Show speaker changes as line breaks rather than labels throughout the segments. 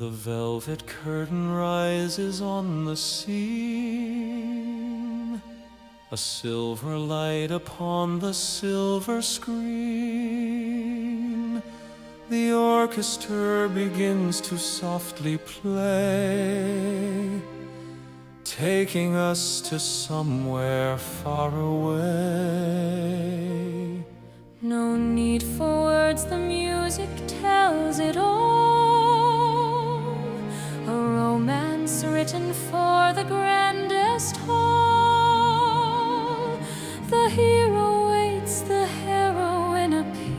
The velvet curtain rises on the scene, a silver light upon the silver screen. The orchestra begins to softly play, taking us to somewhere far away.
No need for words, the music tells it all. A romance written for the grandest hall. The hero waits, the heroine appears.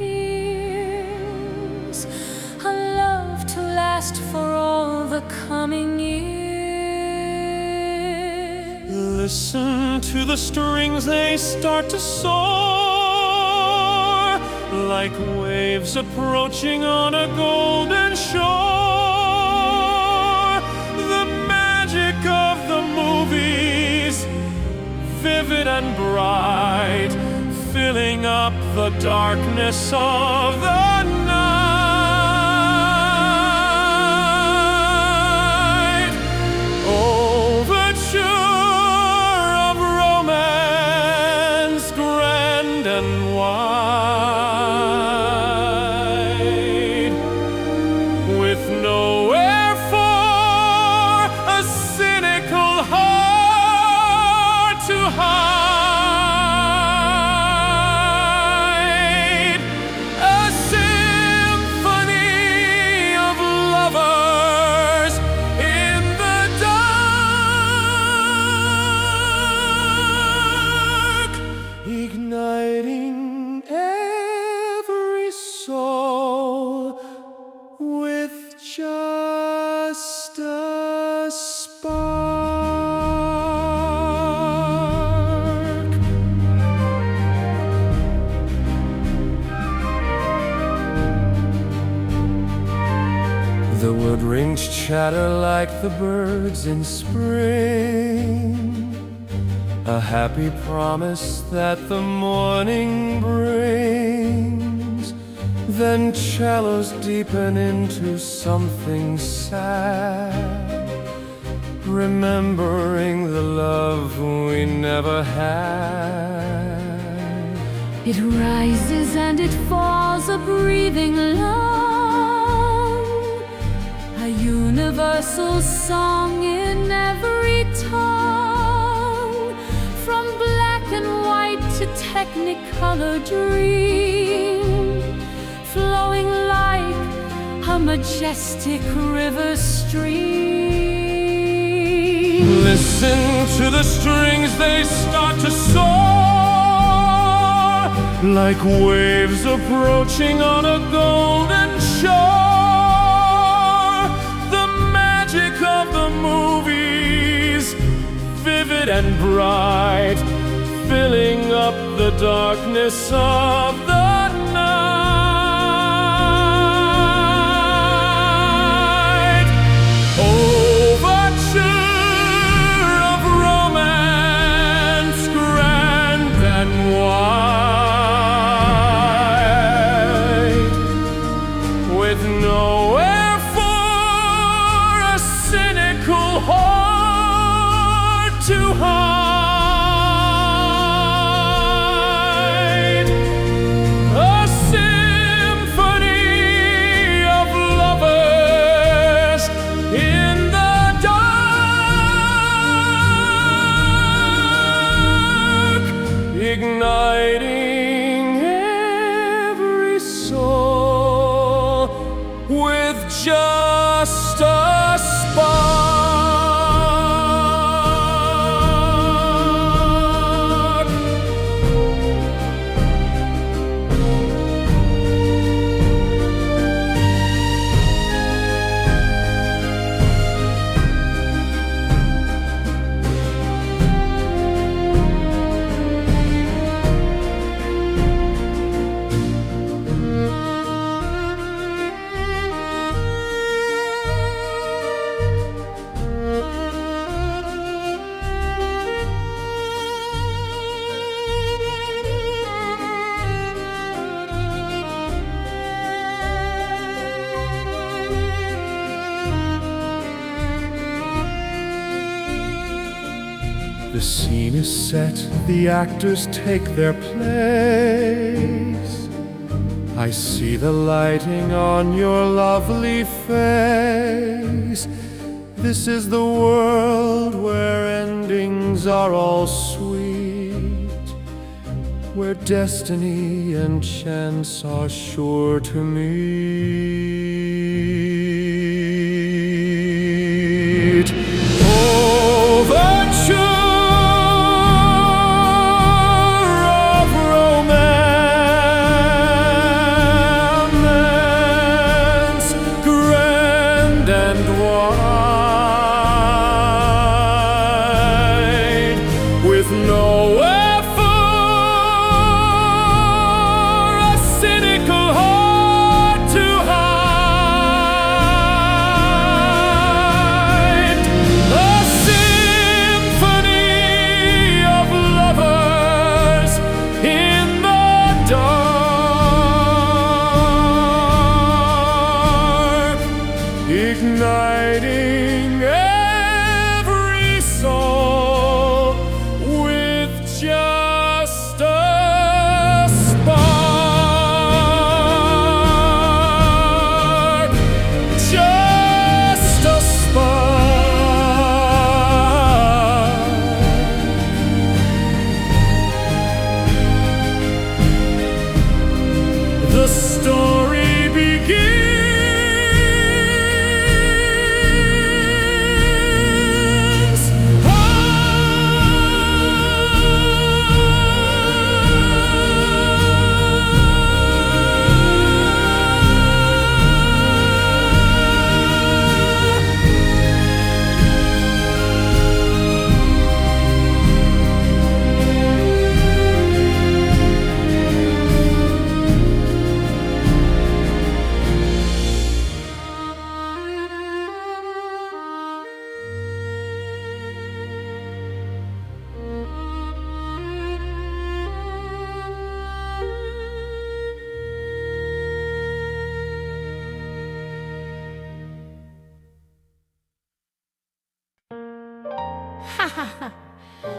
A love to last for all the coming years.
Listen to the strings, they start to soar, like waves approaching on a golden shore. The magic of the movies, vivid and bright, filling up the darkness of the night. Overture of Romance, grand and wide, with nowhere for a cynical heart to hide. A symphony of lovers in the dark, igniting every soul with just a spark. The wood rings chatter like the birds in spring, a happy promise that the morning brings. Then cellos deepen into something sad, remembering the love we never had.
It rises and it falls, a breathing love, a universal song in every tongue. From black and white to technicolor dream, flowing like a majestic river stream.
Listen to the strings, they start to soar, like waves approaching on a golden shore. The magic of the movies, vivid and bright, filling up the darkness of the night. Overture of Romance, grand and wide, with nowhere for a cynical heart to hide. A symphony of lovers in the dark, igniting every soul with just a spark.
The scene is set, the actors take their place. I see the lighting on your lovely face. This is the world where endings are all sweet, where destiny and chance are sure to meet. Overture of Romance, grand and wide, with no effort, a cynical heart to hide, a symphony of lovers in the dark, igniting every soul with just a spark, just a spark. The story begins.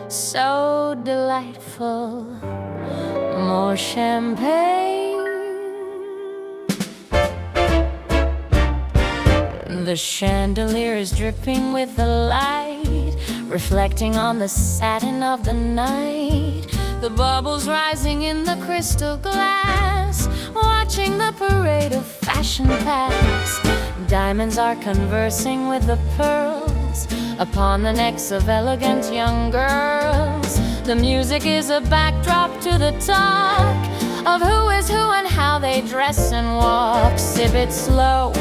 So delightful. More champagne. The chandelier is dripping with the light, reflecting on the satin of the night. The bubbles rising in the crystal glass, watching the parade of fashion pass. Diamonds are conversing with the pearls upon the necks of elegant young girls. The music is a backdrop to the talk of who is who and how they dress and walk. Sip it slow,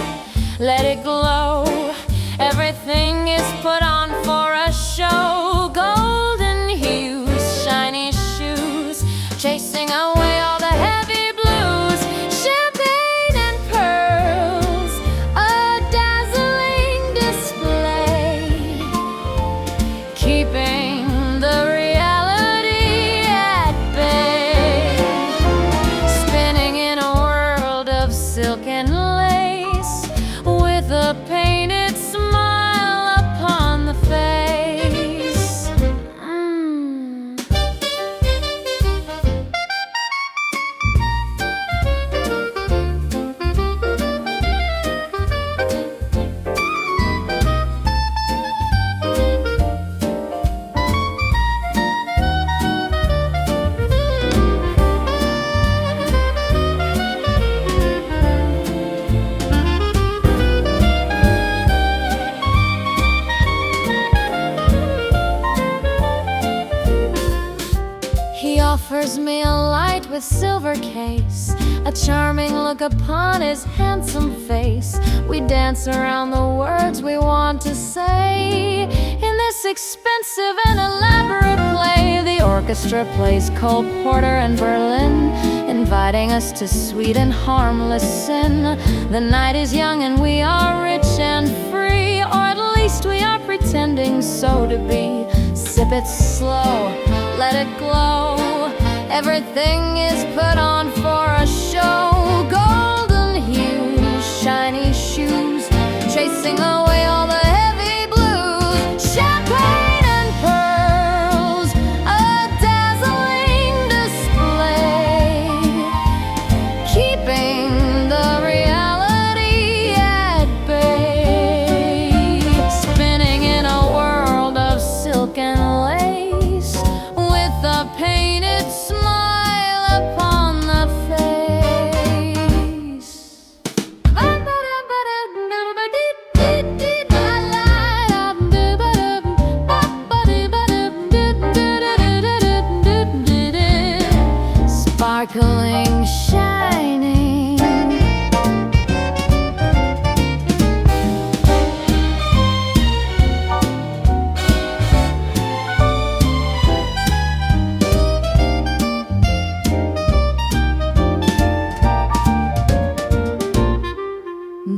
let it glow. Everything is put on for a show. Golden hues, shiny shoes, chasing away all the heavy blues. Champagne and pearls, a dazzling display, keeping the reality at bay. Spinning in a world of silk and lace, with a painted smile upon the face. He offers me a light with silver case, a charming look upon his handsome face. We dance around the words we want to say in this expensive and elaborate play. The orchestra plays Cole Porter and Berlin, inviting us to sweet and harmless sin. The night is young and we are rich and free, or at least we are pretending so to be. Sip it slow, let it glow. Everything is put on for a show. Golden hues, shiny shoes, chasing away all the heavy blues. Champagne and pearls,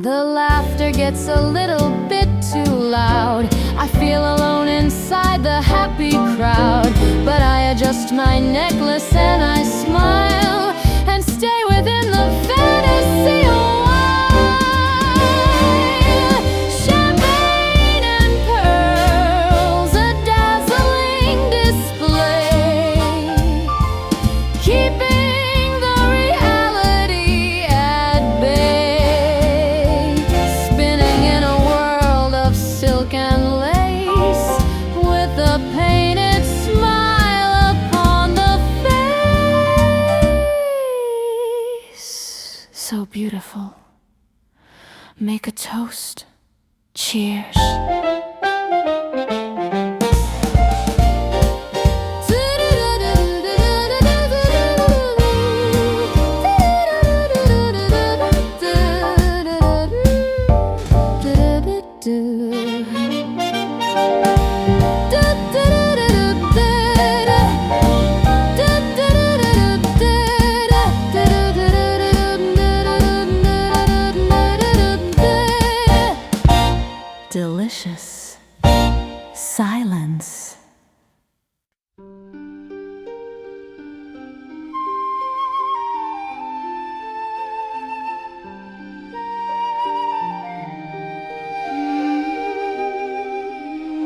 The laughter gets a little bit too loud. I feel alone inside the happy crowd, but I adjust my necklace and I smile and stay within the fantasy a while. Champagne and pearls, a dazzling display, keeping the reality at bay, spinning in a world of silk and lace, with a painted smile upon the face. So beautiful. Make a toast. Cheers. Delicious silence.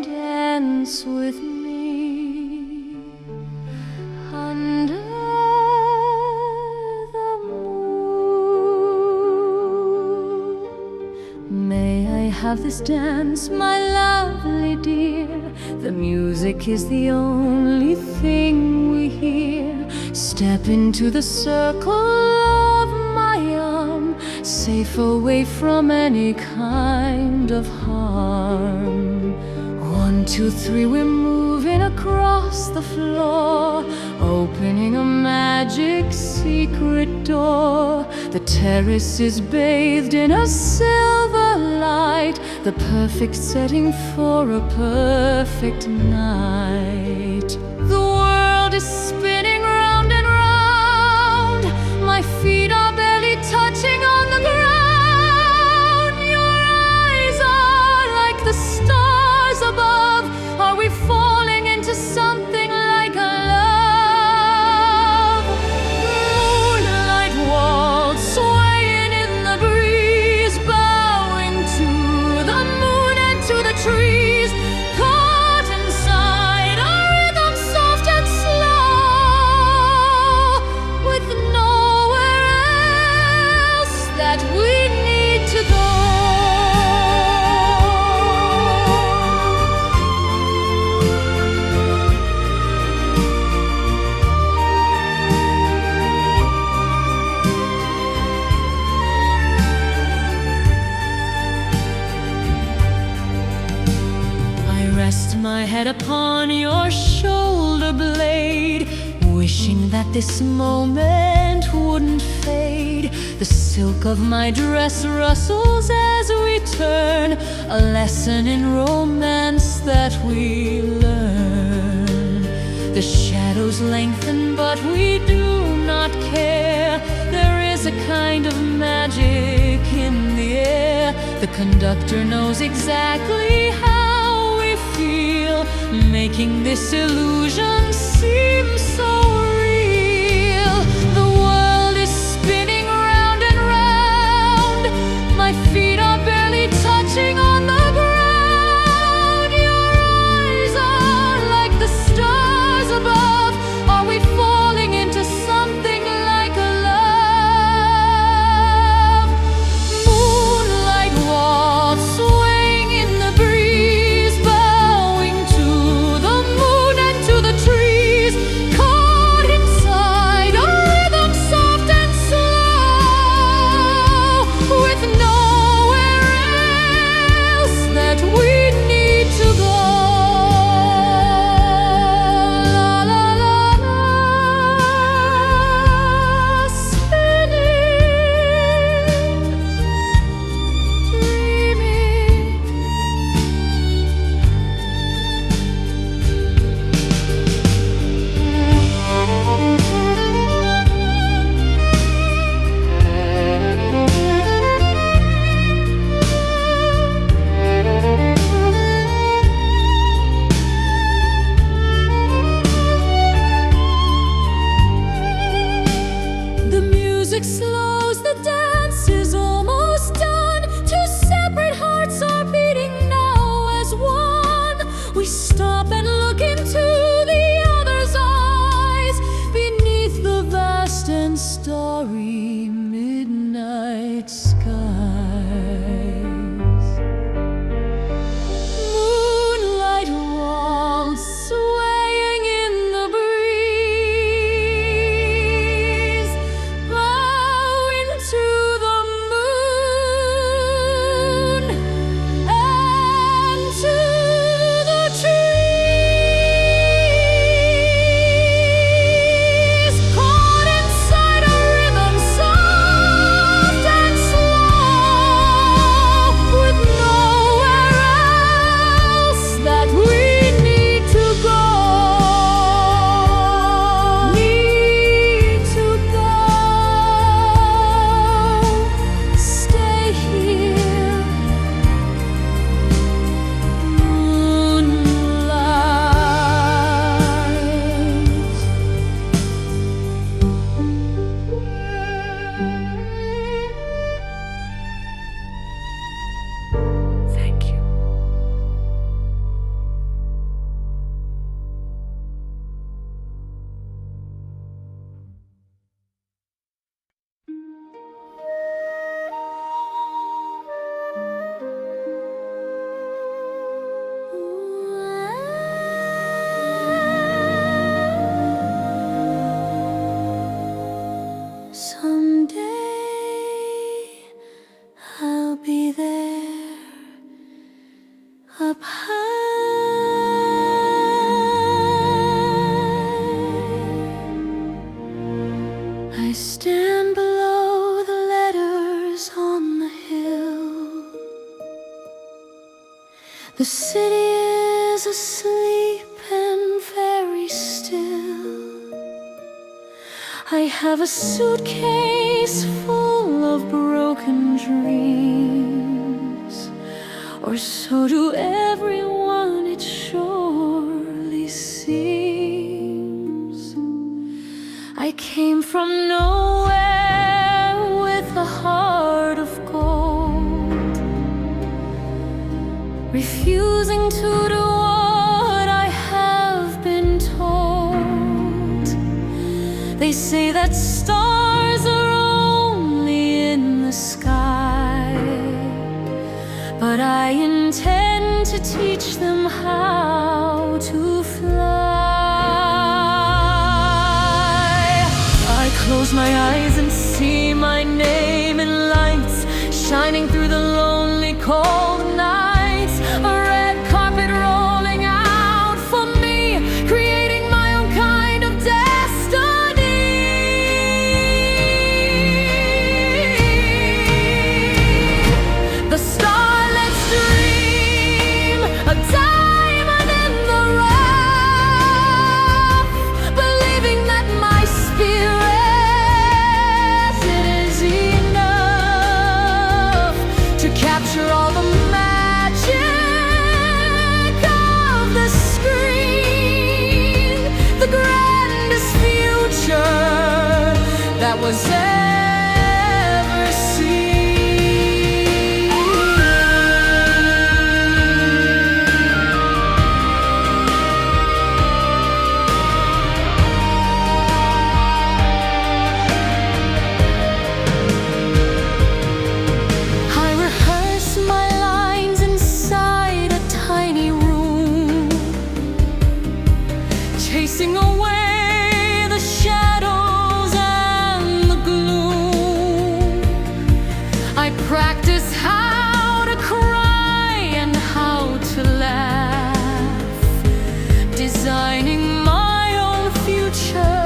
Dance with me under the moon. May I have this dance, my lovely dear? The music is the only thing we hear. Step into the circle of my arm, safe away from any kind of harm. 1, 2, 3, we're moving across the floor, opening a magic secret door. The terrace is bathed in a silver light, the perfect setting for a perfect night. The world is spinning round and round, my feet are barely touching on the ground. Your eyes are like the stars above. Are we falling into something like a love? Moonlight waltz, swaying in the breeze, bowing to the moon and to the trees. Caught inside a rhythm soft and slow, with nowhere else that we need to go. I rest my head upon your shoulder blade, wishing that this moment wouldn't fade. The silk of my dress rustles as we turn, a lesson in romance that we learn. The shadows lengthen, but we do not care. There is a kind of magic in the air. The conductor knows exactly how we feel, making this illusion seem so real. The world is spinning round and round, my feet are barely touching on the ground. Your eyes are like the stars above. Are we falling into something like a love? Moonlight waltz, swaying in the breeze, bowing to the moon and to the trees. Caught The city is asleep and very still. I have a suitcase full of broken dreams, or so do everyone, it surely seems. I came from nowhere with a heart of gold, refusing to do what I have been told. They say that stars are only in the sky, but I intend to teach them how to fly. I close my eyes and see my name in lights shining through the lonely cold nights. A red carpet rolling out for me, creating my own kind of destiny. The starlet's dream, a diamond in the rough, believing that my spirit is enough to capture all the magic of the screen, the grandest future that was ever seen. I rehearse my lines inside a tiny room, chasing away the shadows and the gloom. I practice how to cry and how to laugh, designing my own future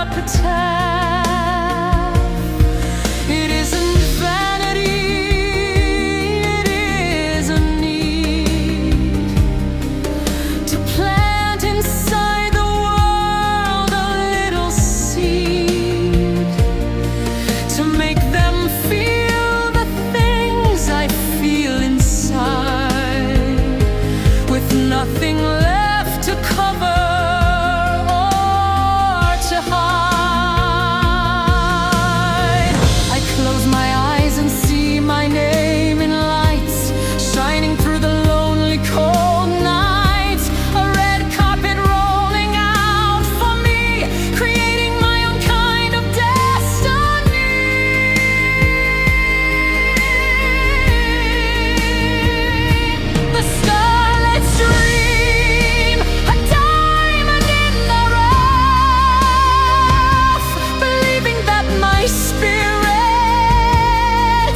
epitaph. It isn't vanity, it is a need to plant inside the world a little seed, to make them feel the things I feel inside, with nothing left to cover or to hide. I close my eyes and see my name in lights shining through the lonely cold nights. A red carpet rolling out for me, creating my own kind of destiny. The starlet's dream, a diamond in the rough, believing that my spirit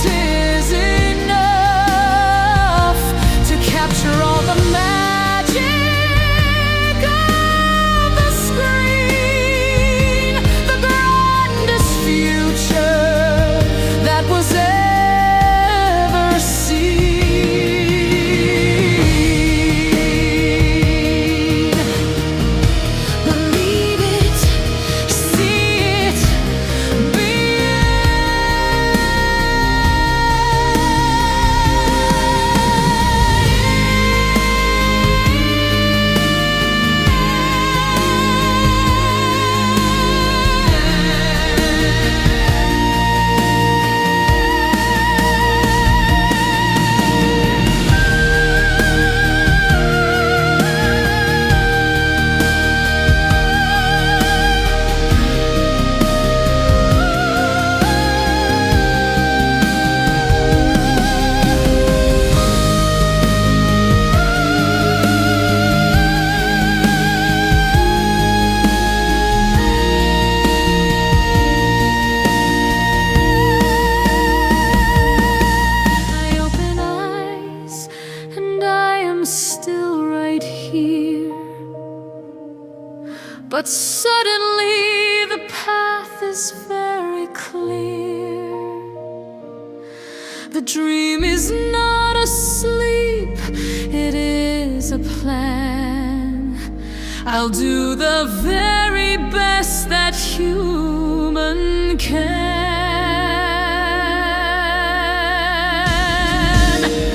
is enough to capture all the magic of the screen, the grandest future that was ever seen. Believe it, see it, be I open eyes and I am still right here, but suddenly the path is very clear. The dream is not asleep it's a plan. I'll do the very best that human can.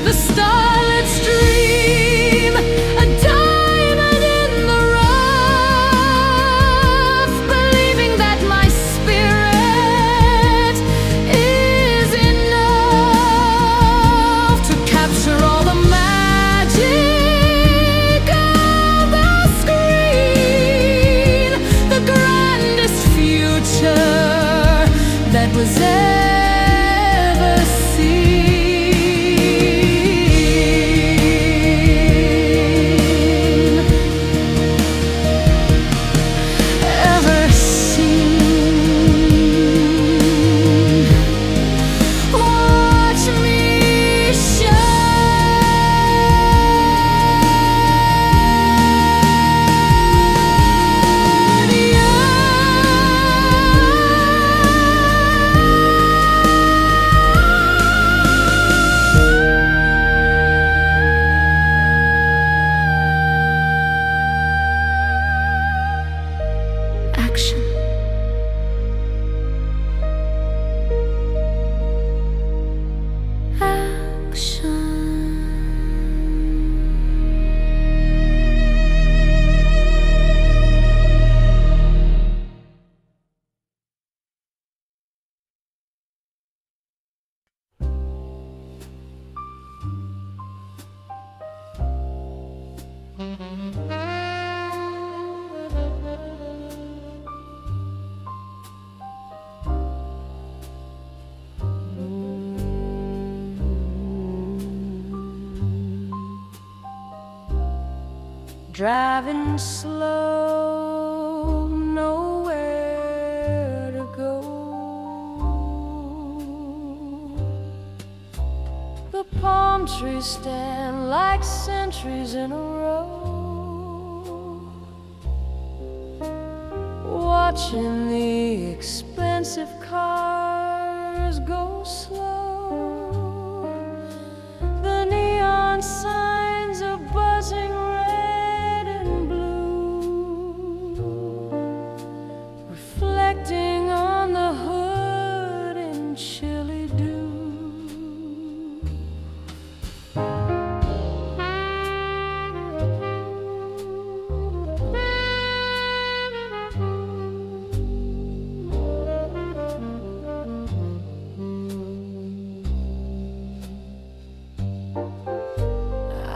The starlet's dream, a diamond in the rough, believing that my spirit is enough to capture all the magic of the screen, the grandest future that was ever seen. Ever seen. Watch me shine. Action. Driving slow, nowhere to go. The palm trees stand like sentries in a row, watching the expensive cars go slow. The neon signs are buzzing red and blue, reflecting on the hood in chilly dew.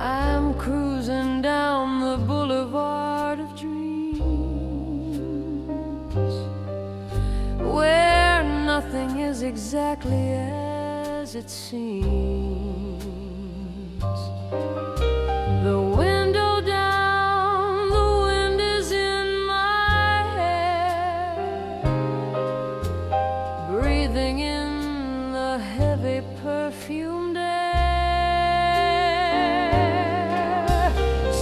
I'm cruising down the boulevard of dreams, where nothing is exactly as it seems. The window down, the wind is in my hair, breathing in the heavy perfumed air.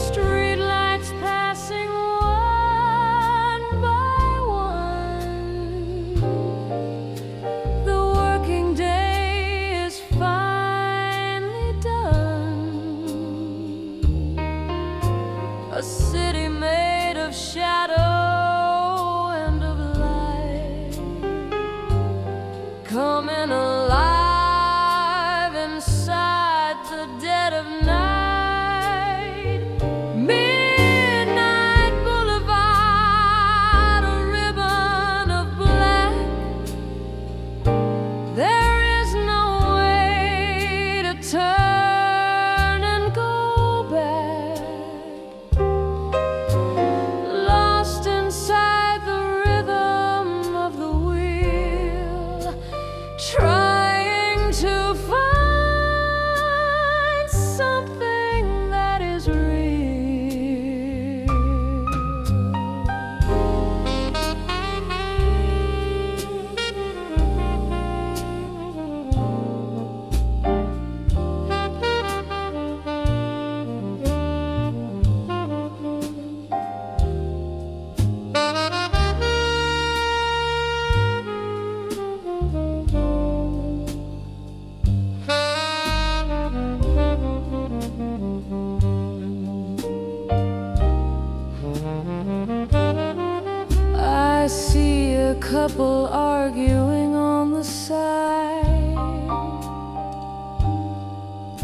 Streetlights passing one by one. The working day is finally done. A city made of shadow and of light, coming alive in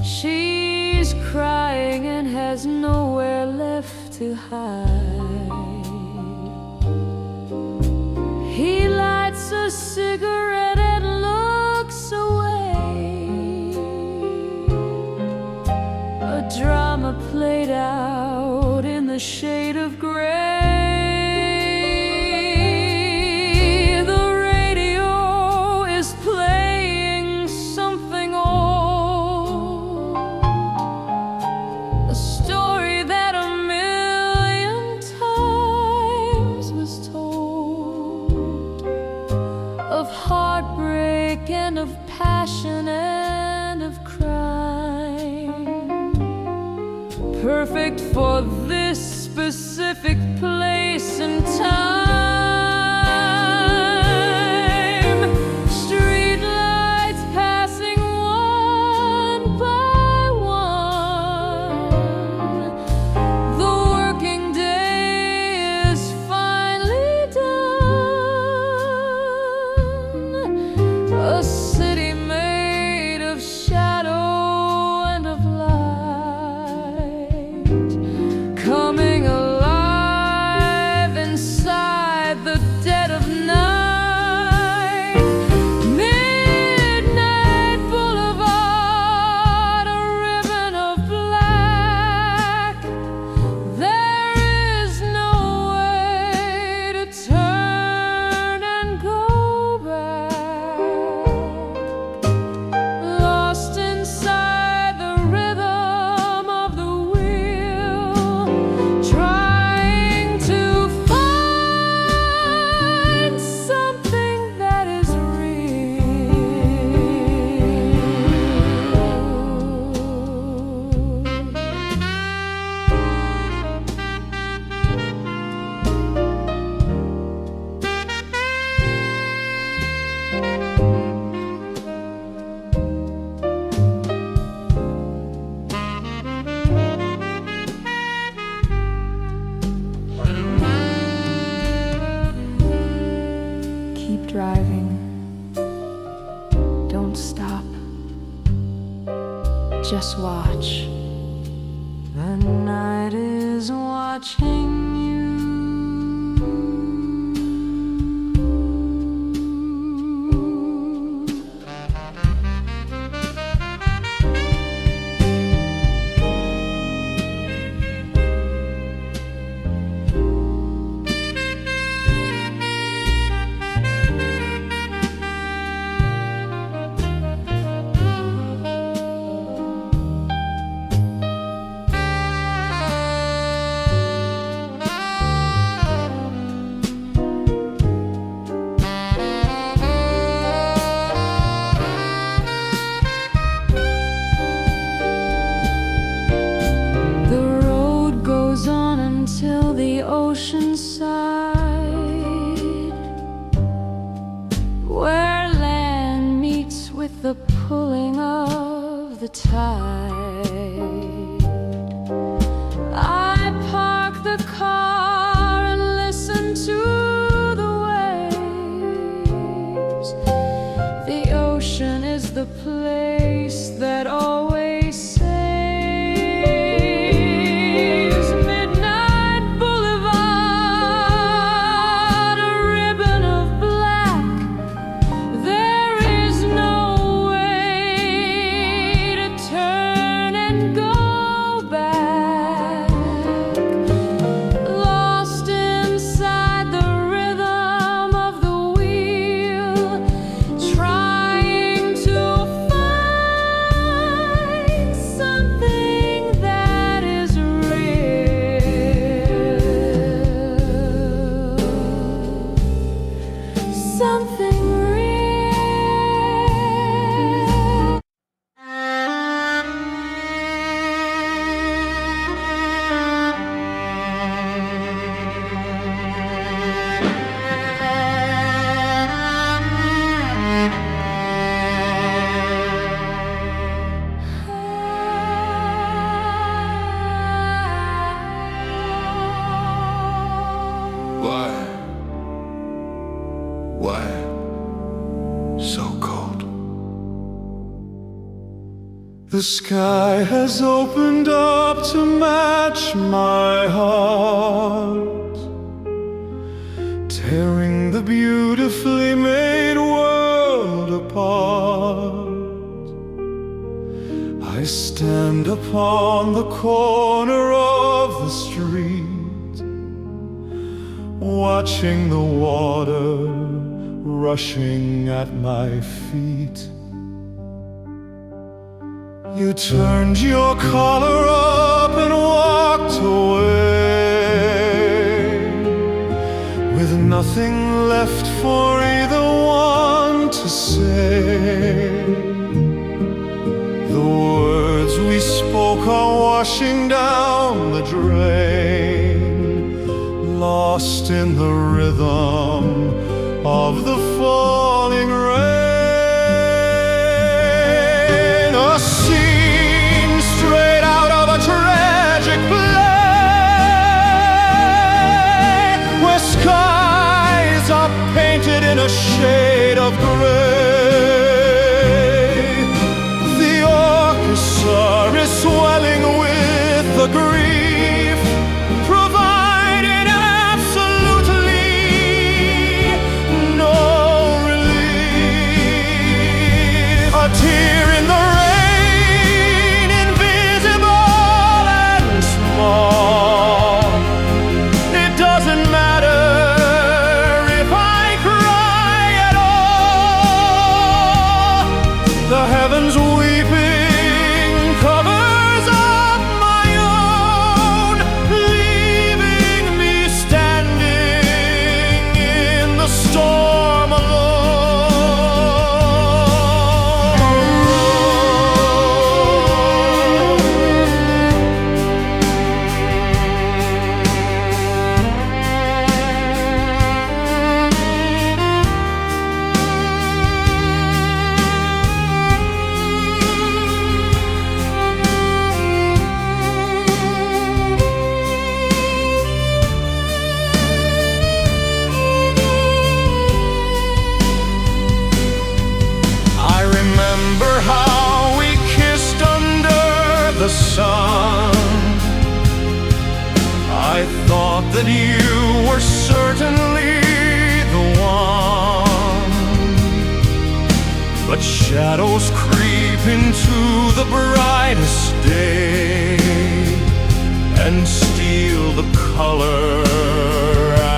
She's crying and has nowhere left to hide. He lights a cigarette and looks away. A drama played out in the shade of gray. And of passion and of crime, perfect for this specific place and time. Street lights passing one by one. The working day is finally done. A city made of shadow and of light, coming alive inside the dead of night. Midnight Boulevard, a ribbon of black. There is no way to turn and go back. Lost inside the rhythm of the wheel, trying to find something that is Keep driving. Don't stop. Just watch. The night is watching you. The road goes on until the ocean side, where land meets with the pulling of the tide. I park the car and listen to the waves. The ocean is the place that always saves. Midnight Boulevard, a ribbon of black. There is no way to turn and go back. Lost inside the rhythm of the wheel, trying to find
The sky has opened up to match my heart, tearing the beautifully made world apart. I stand upon the corner of the street, watching the water rushing at my feet. You turned your collar up and walked away, with nothing left for either one to say. The words we spoke are washing down the drain, lost in the rhythm of the falling rain. A scene straight out of a tragic play, where skies are painted in a shade of gray. The orchestra is swelling with the grief, providing absolutely no relief. A tear in the rain, invisible and small. It doesn't matter if I cry at all. The heavens weeping covers up my own, leaving me standing in the storm I remember how we kissed under the sun. I thought that you were certainly the one, but shadows creep into the brightest day and steal the color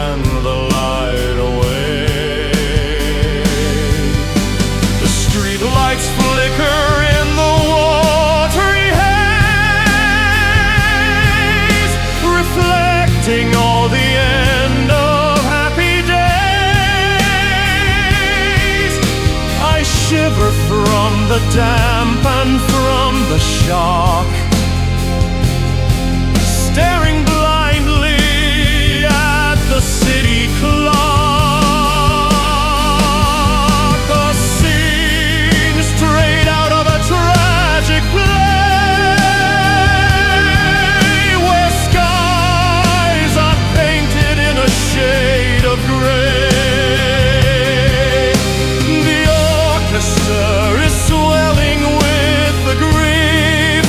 and the light away. The street lights flicker in the watery haze, reflecting all the end of happy days. I shiver from the damp and from the shock, staring blindly at the city clock. A scene straight out of a tragic play, where skies are painted in a shade of gray. The orchestra is swelling with the grief,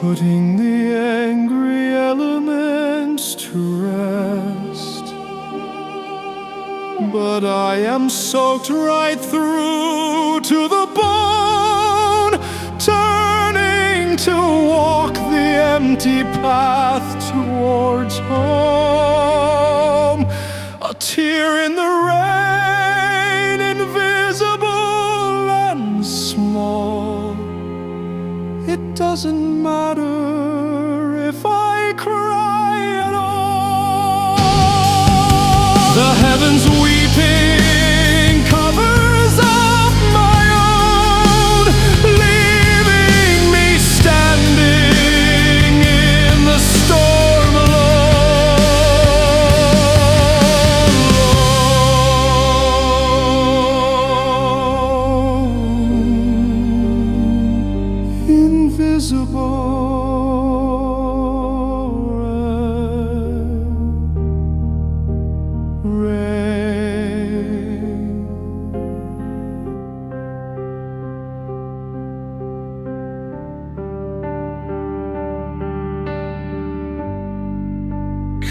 putting the angry elements to rest. But I am soaked right through to the bone, turning to walk the empty path towards home. A tear in the rain, invisible and small. It doesn't matter if I cry at all. The heavens weeping covers up my own, leaving me standing in the storm alone. Invisible.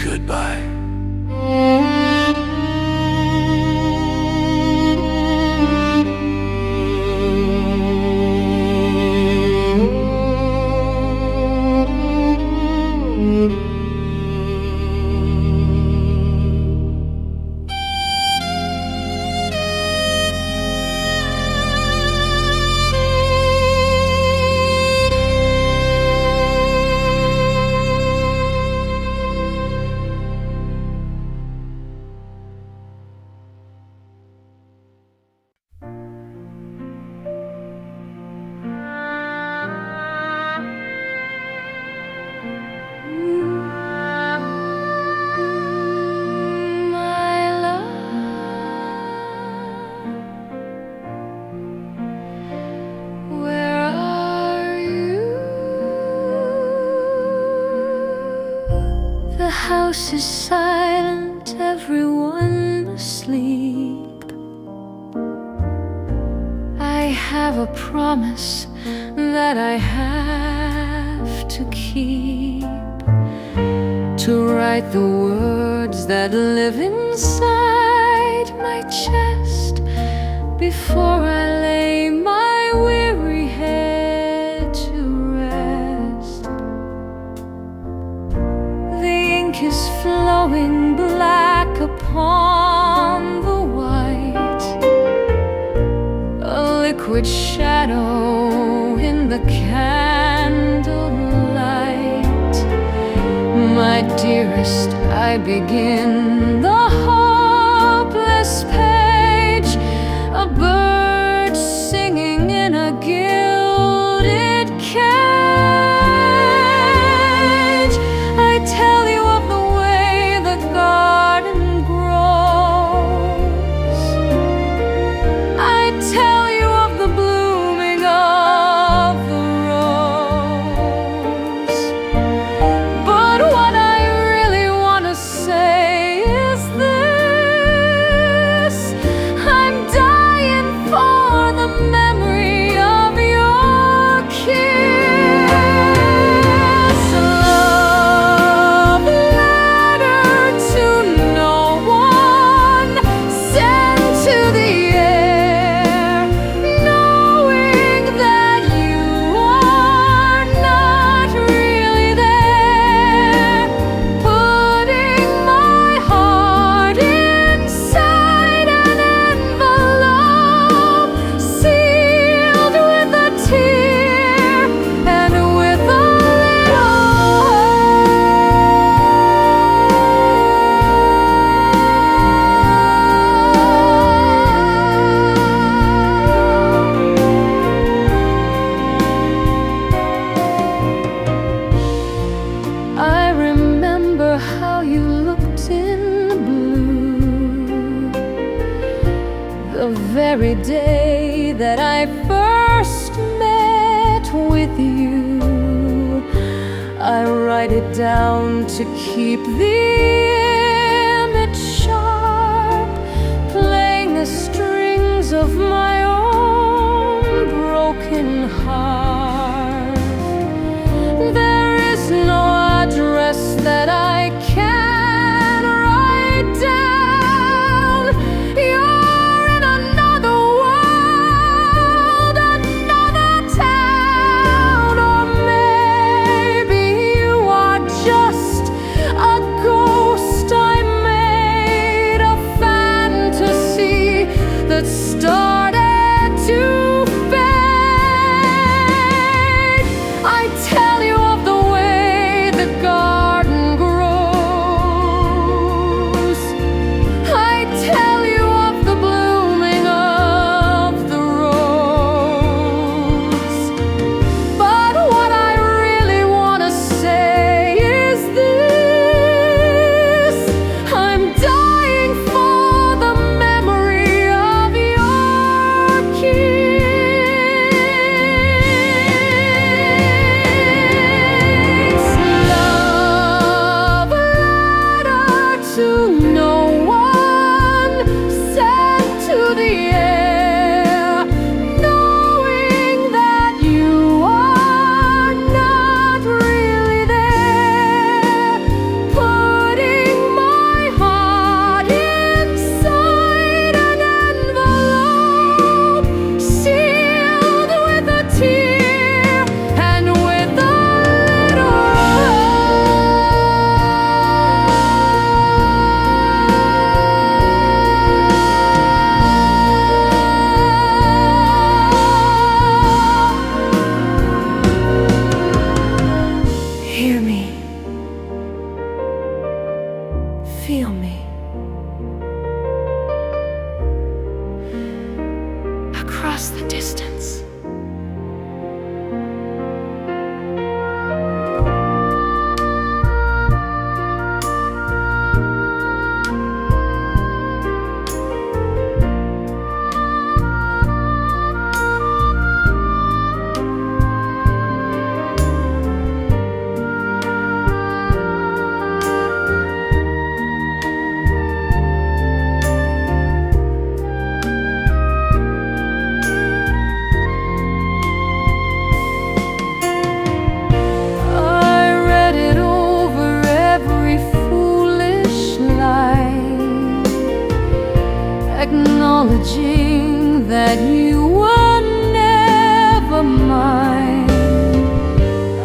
Goodbye.
The house is silent, everyone asleep. I have a promise that I have to keep, to write the words that live inside my chest before I lay my weary head to rest. The ink is flowing black upon the white, a liquid shadow in the candlelight. My dearest, I begin the hopeless page, a bird singing in a gilded cage. I tell you of the way the garden grows, I tell you of the blooming of the rose. But what I really want to say is this: I'm dying for the memory of your kiss. A love letter to no one, sent to the air, knowing that you are not really there, putting my heart inside an envelope, sealed with a tear and with a I remember how you looked in the blue, the very day that I first met with you. I write it down to keep the image sharp, playing the strings of my own broken heart. acknowledging that you were never mine.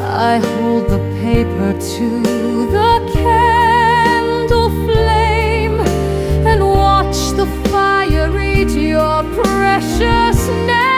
I hold the paper to the candle flame and watch the fire eat your precious name.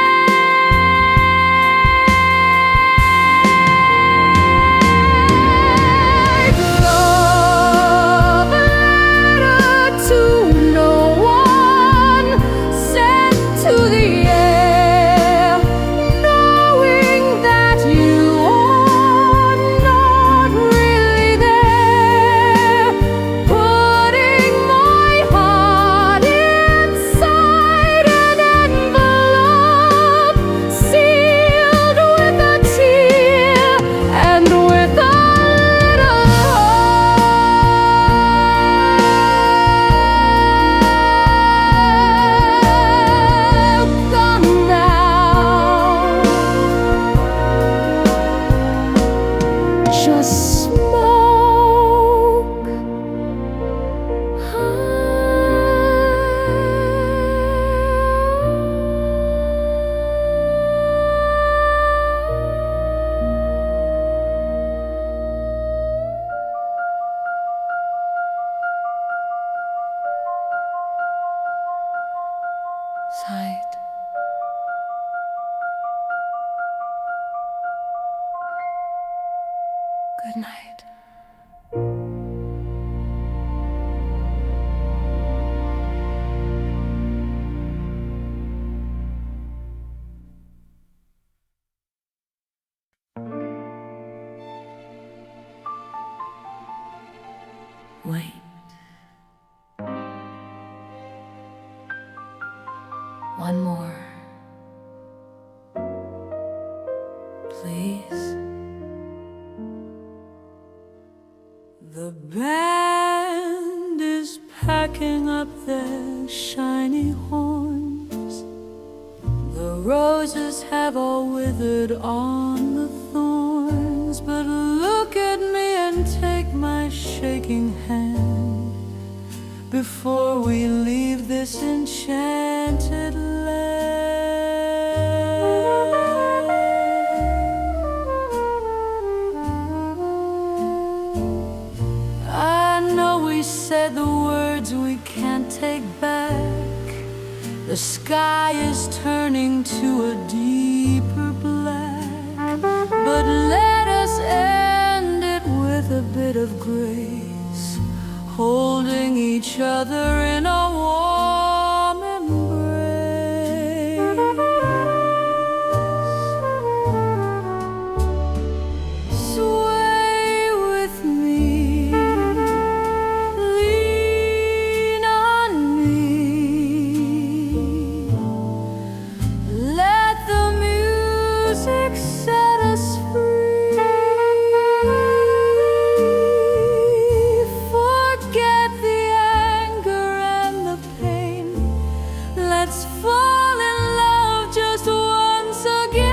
Sight. Good night. Wait. One more. Please. The band is packing up their shiny horns. The roses have all withered on the thorns. But look at me and take my shaking hand before we leave this enchanted land. I know we said the words we can't take back. The sky is turning to a deeper black. But let us end it with a bit of grace, holding each other in a warm embrace. Sway with me, lean on me, let the music set us free. Let's fall in love just once again.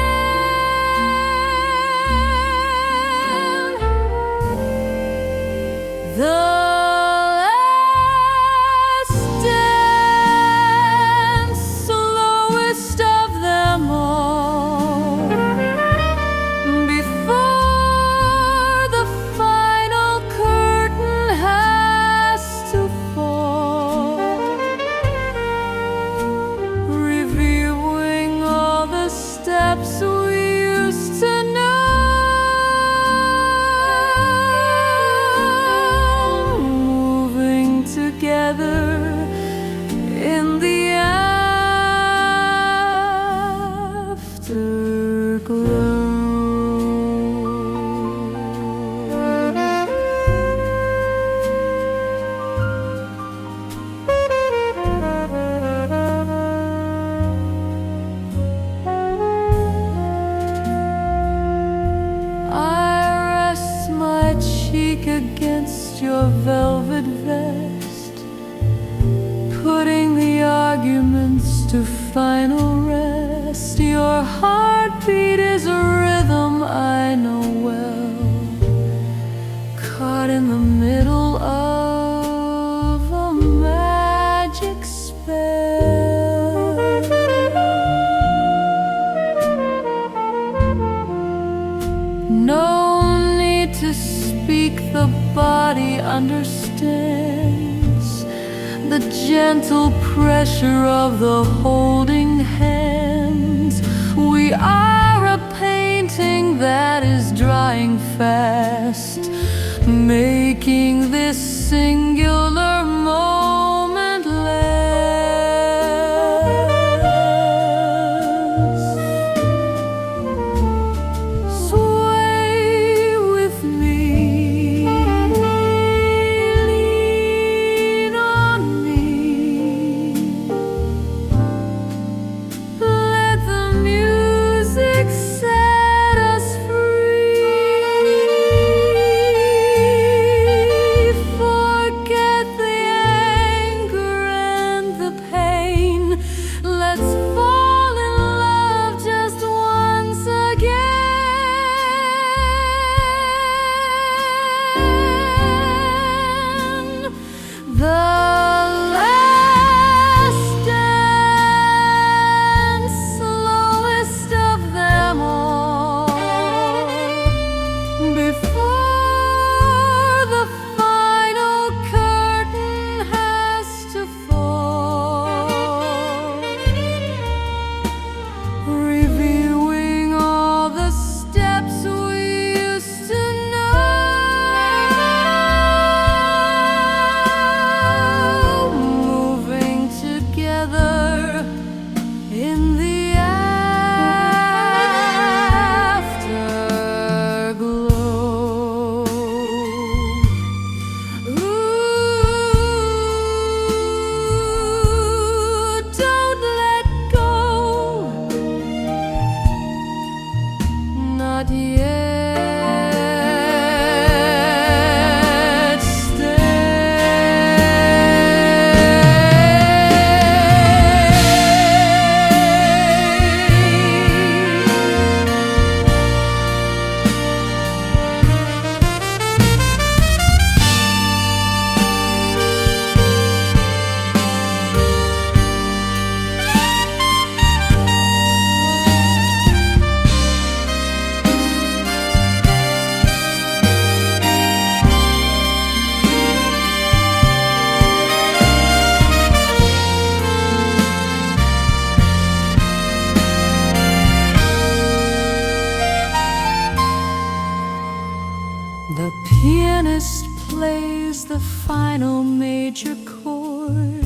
The last dance, slowest of them all, before the final curtain has to fall. Steps we used to know, moving together in the afterglow. Cheek against your velvet vest, putting the arguments to final rest. Your heartbeat is a rhythm I know well, caught in the middle of a magic spell. No need to speak, the body understands the gentle pressure of the holding hands. We are a painting that is drying fast, making this singular moment last. Sway with me, lean on me, let the music set us free. Forget the anger and the pain. Let's fall in love just once again. The last and slowest of them all, before the final curtain has to fall, reviewing all the steps we used to know, moving together in the afterglow. Ooh, don't let go, not yet. The pianist plays the final major chord.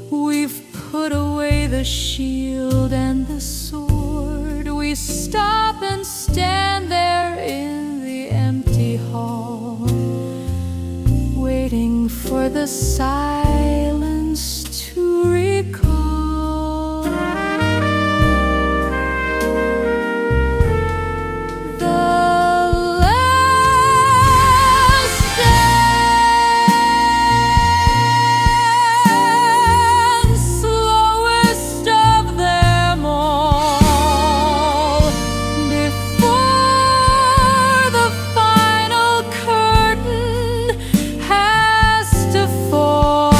We've put away the shield and the sword. We stop and stand there in the empty hall, waiting for the silence to recall the last and slowest of them all, before the final curtain has to fall.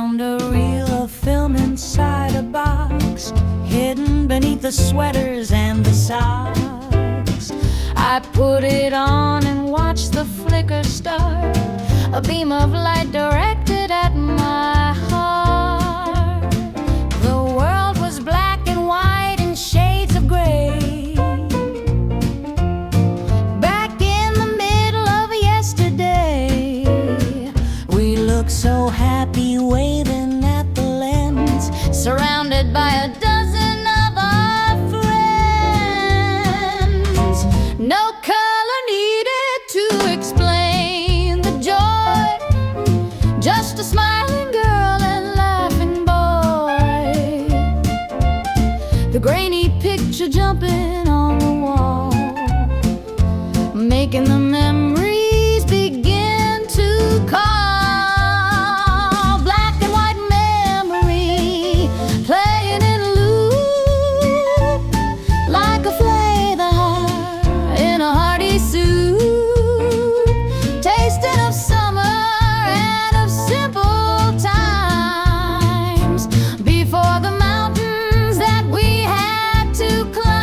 found a reel of film inside a box, hidden beneath the sweaters and the socks. I put it on and watched the flicker start, a beam of light directed at my heart. The world was black and white in shades of gray, back in the middle of yesterday. We looked so happy, waving at the lens, surrounded by a dozen of our friends. No color needed to explain the joy, just a smiling girl and laughing boy. The grainy picture jumping on the wall, making the memories begin to call. Black and white memory playing in loop, like a flavor in a hearty soup, tasting of summer and of simple times, before the mountains that we had to climb.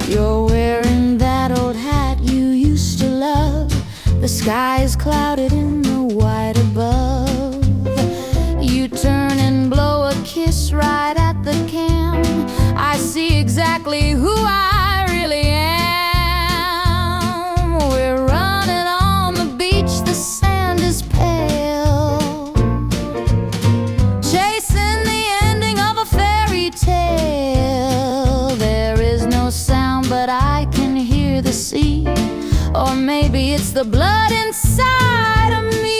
You're wearing that old hat you used to love. The sky is clouded in the white above. You turn and blow a kiss right at the cam. I see exactly who I really am. We're running on the beach, the sand is pale, chasing the ending of a fairy tale. There is no sound, but I can hear the sea, or maybe it's the blood inside of me.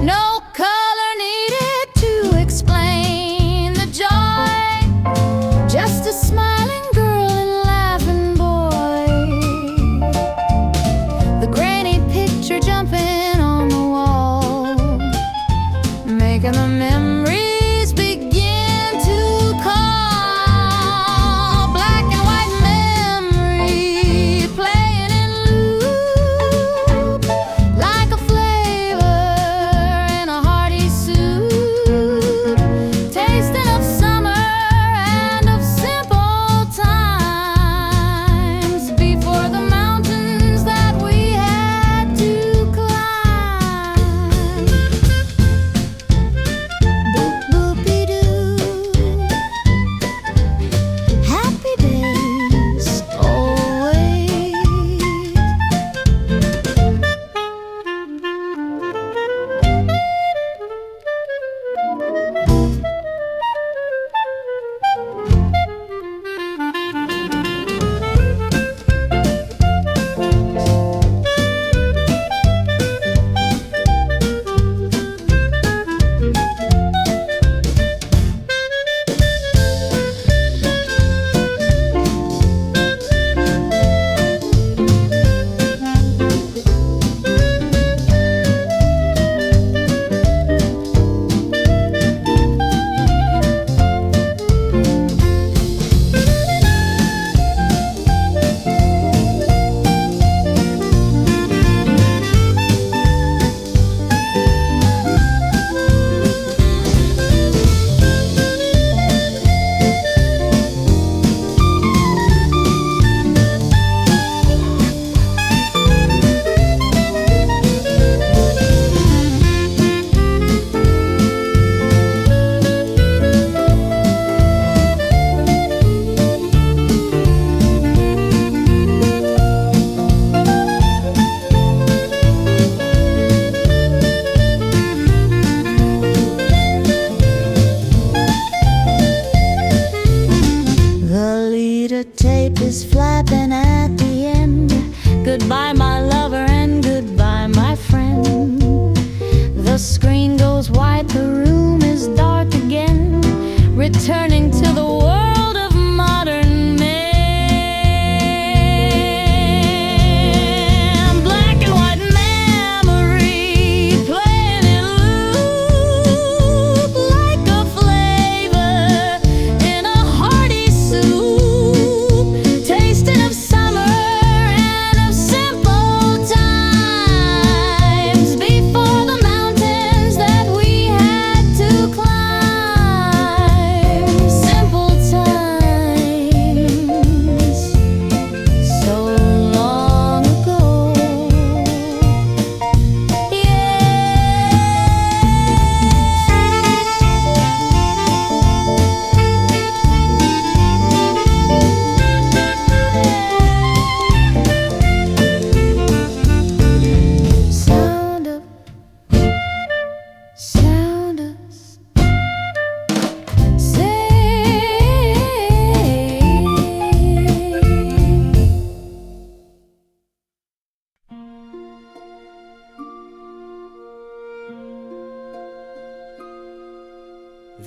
No color needed to explain the joy, just a smiling girl and laughing boy. The granny picture jumping on the wall, making the memories begin to call. Black and white memory playing in loop,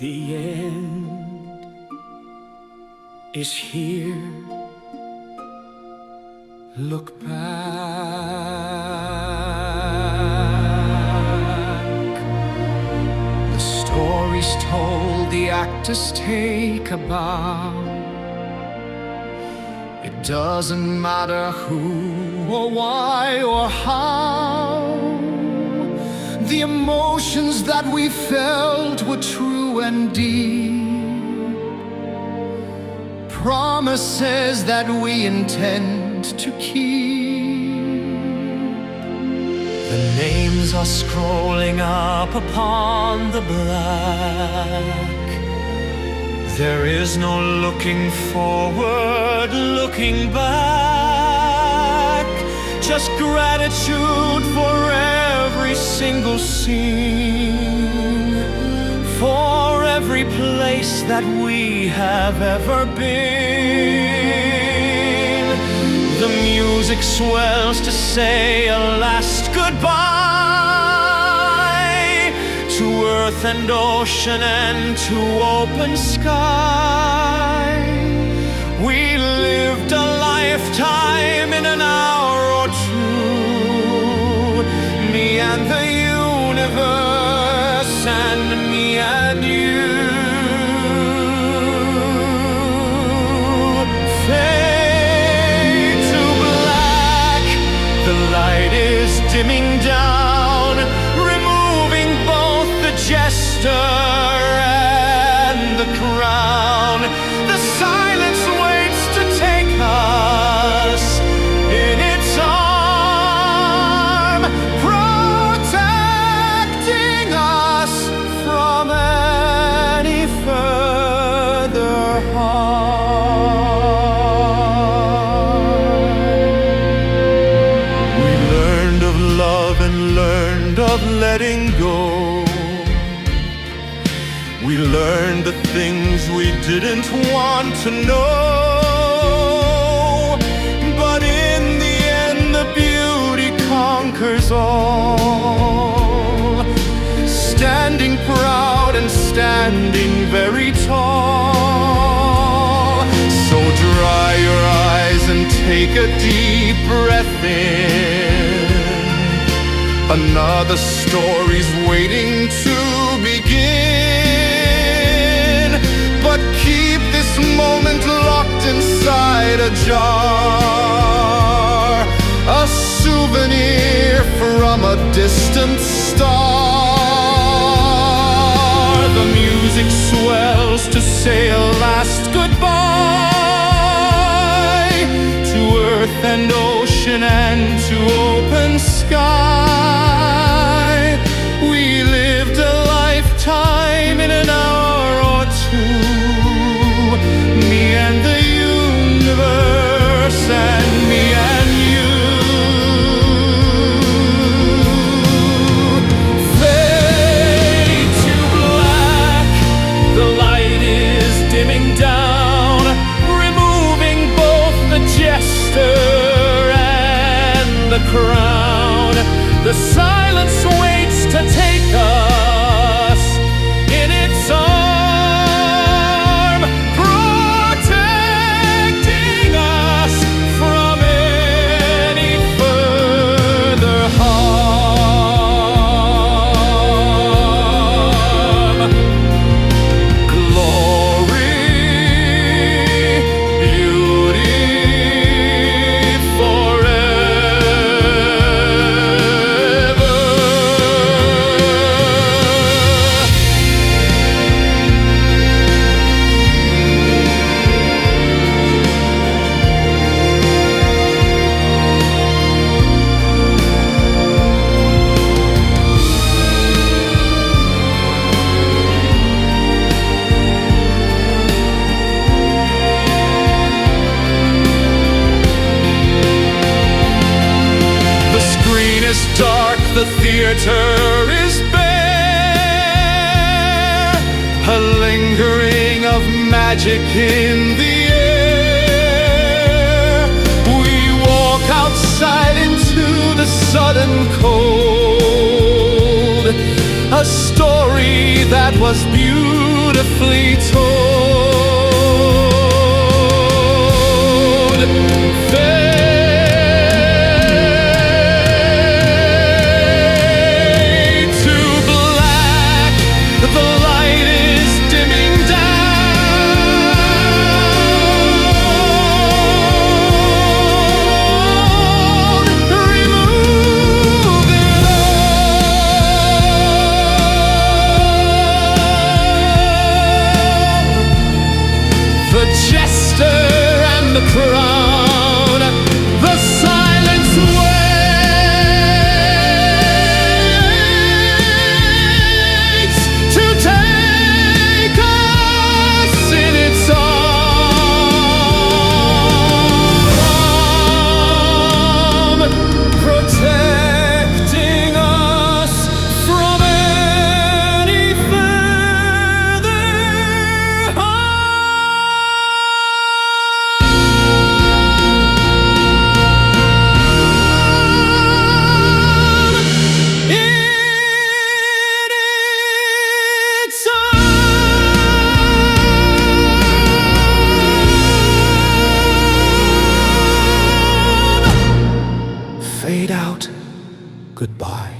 The end is here. Look back. The story's told, the actors take a bow. It doesn't matter who or why or how. The emotions that we felt were true and deep. Promises that we intend to keep. The names are scrolling up upon the black. There is no looking forward, looking back. Just gratitude for every single scene, for every place that we have ever been. The music swells to say a last goodbye to earth and ocean and to open sky. We lived a lifetime in an hour or two, me and the universe and me and you. Fade to black, the light is dimming down, removing both the jester and the crown. The silence waits to take us in its arm, protecting us from any further harm. We learned of love and learned of letting go. We learned the things we didn't want to know. But in the end, the beauty conquers all. Standing proud and standing very tall. So dry your eyes and take a deep breath in. Another story's waiting to begin. But keep this moment locked inside a jar, a souvenir from a distant star. The music swells to say a last goodbye to earth and ocean and to open sky. We lived a lifetime in an hour or two, me and the universe and me and you. Fade to black, the light is dimming down, removing both the jester and the crown. The silence waits to take us in its arm, protecting us from any further harm. Glory, beauty, dark, the theater is bare, a lingering of magic in the air. We walk outside into the sudden cold, a story that was beautiful beautifully told. Fade to black, the light is dimming down. Remove it all. The jester and the crown, the silence waits to take us in its arm, protecting us from any further harm. In its arm. Fade out. Goodbye.